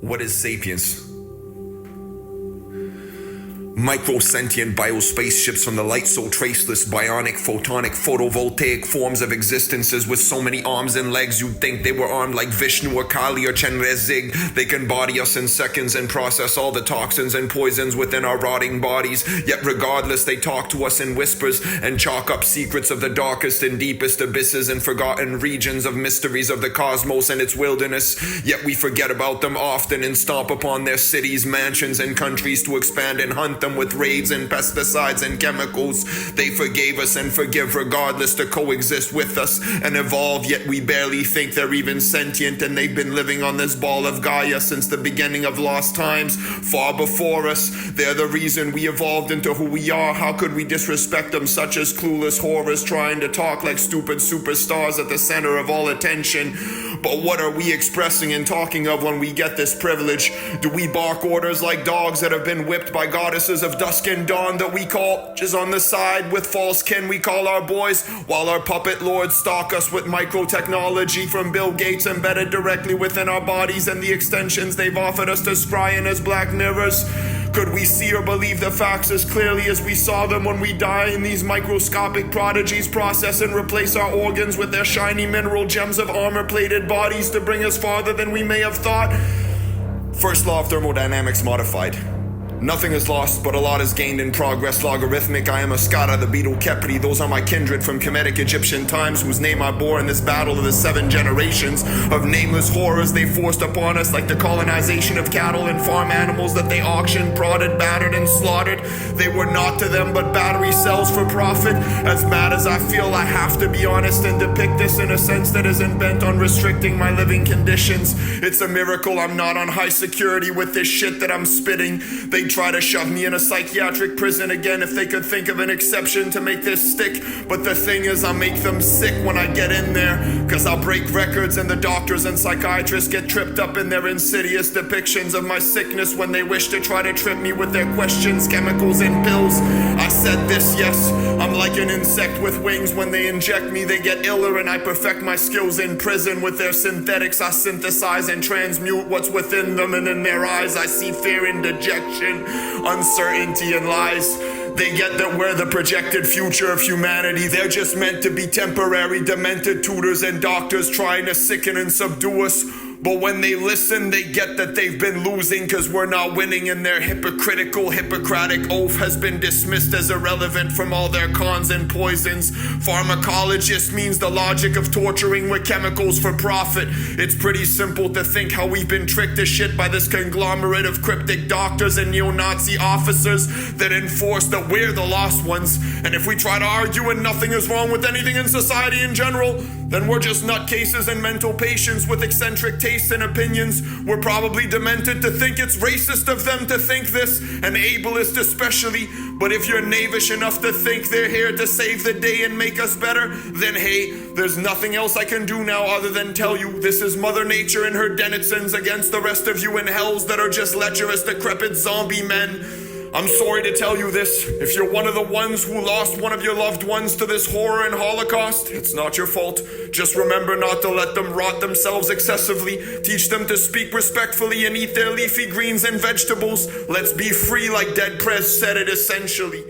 What is sapience? Micro-sentient biospaceships from the light so traceless, bionic, photonic, photovoltaic forms of existences with so many arms and legs you'd think they were armed like Vishnu or Kali or Chenrezig. They can body us in seconds and process all the toxins and poisons within our rotting bodies. Yet regardless, they talk to us in whispers and chalk up secrets of the darkest and deepest abysses and forgotten regions of mysteries of the cosmos and its wilderness. Yet we forget about them often and stomp upon their cities, mansions, and countries to expand and hunt them with raids and pesticides and chemicals. They forgave us and forgive regardless to coexist with us and evolve, yet we barely think they're even sentient, and they've been living on this ball of Gaia since the beginning of lost times, far before us. They're the reason we evolved into who we are. How could we disrespect them, such as clueless horrors trying to talk like stupid superstars at the center of all attention? But what are we expressing and talking of when we get this privilege? Do we bark orders like dogs that have been whipped by goddesses of dusk and dawn that we call just on the side with false kin we call our boys, while our puppet lords stalk us with micro-technology from Bill Gates embedded directly within our bodies and the extensions they've offered us to scry in as black mirrors? Could we see or believe the facts as clearly as we saw them when we die and these microscopic prodigies process and replace our organs with their shiny mineral gems of armor-plated bodies to bring us farther than we may have thought? First law of thermodynamics modified. Nothing is lost, but a lot is gained in progress. Logarithmic, I am a Skada, the beetle Kepri. Those are my kindred from Kemetic Egyptian times, whose name I bore in this battle of the 7 generations of nameless horrors they forced upon us, like the colonization of cattle and farm animals that they auctioned, prodded, battered, and slaughtered. They were not to them but battery cells for profit. As mad as I feel, I have to be honest and depict this in a sense that isn't bent on restricting my living conditions. It's a miracle I'm not on high security with this shit that I'm spitting. They try to shove me in a psychiatric prison again if they could think of an exception to make this stick. But the thing is, I make them sick when I get in there, cause I'll break records and the doctors and psychiatrists get tripped up in their insidious depictions of my sickness when they wish to try to trip me with their questions, chemicals, and pills. I said this, yes, I'm like an insect with wings. When they inject me, they get iller, and I perfect my skills in prison. With their synthetics, I synthesize and transmute what's within them, and in their eyes I see fear and dejection, uncertainty and lies. They get that we're the projected future of humanity. They're just meant to be temporary, demented tutors and doctors trying to sicken and subdue us. But when they listen, they get that they've been losing, cause we're not winning, and their hypocritical, Hippocratic oath has been dismissed as irrelevant from all their cons and poisons. Pharmacologist means the logic of torturing with chemicals for profit. It's pretty simple to think how we've been tricked to shit by this conglomerate of cryptic doctors and neo-Nazi officers that enforce that we're the lost ones. And if we try to argue and nothing is wrong with anything in society in general, then we're just nutcases and mental patients with eccentric tastes and opinions. We're probably demented to think it's racist of them to think this, and ableist especially. But if you're knavish enough to think they're here to save the day and make us better, then hey, there's nothing else I can do now other than tell you this is Mother Nature and her denizens against the rest of you in hells that are just lecherous, decrepit zombie men. I'm sorry to tell you this. If you're one of the ones who lost one of your loved ones to this horror and Holocaust, it's not your fault. Just remember not to let them rot themselves excessively. Teach them to speak respectfully and eat their leafy greens and vegetables. Let's be free, like Dead Prez said it essentially.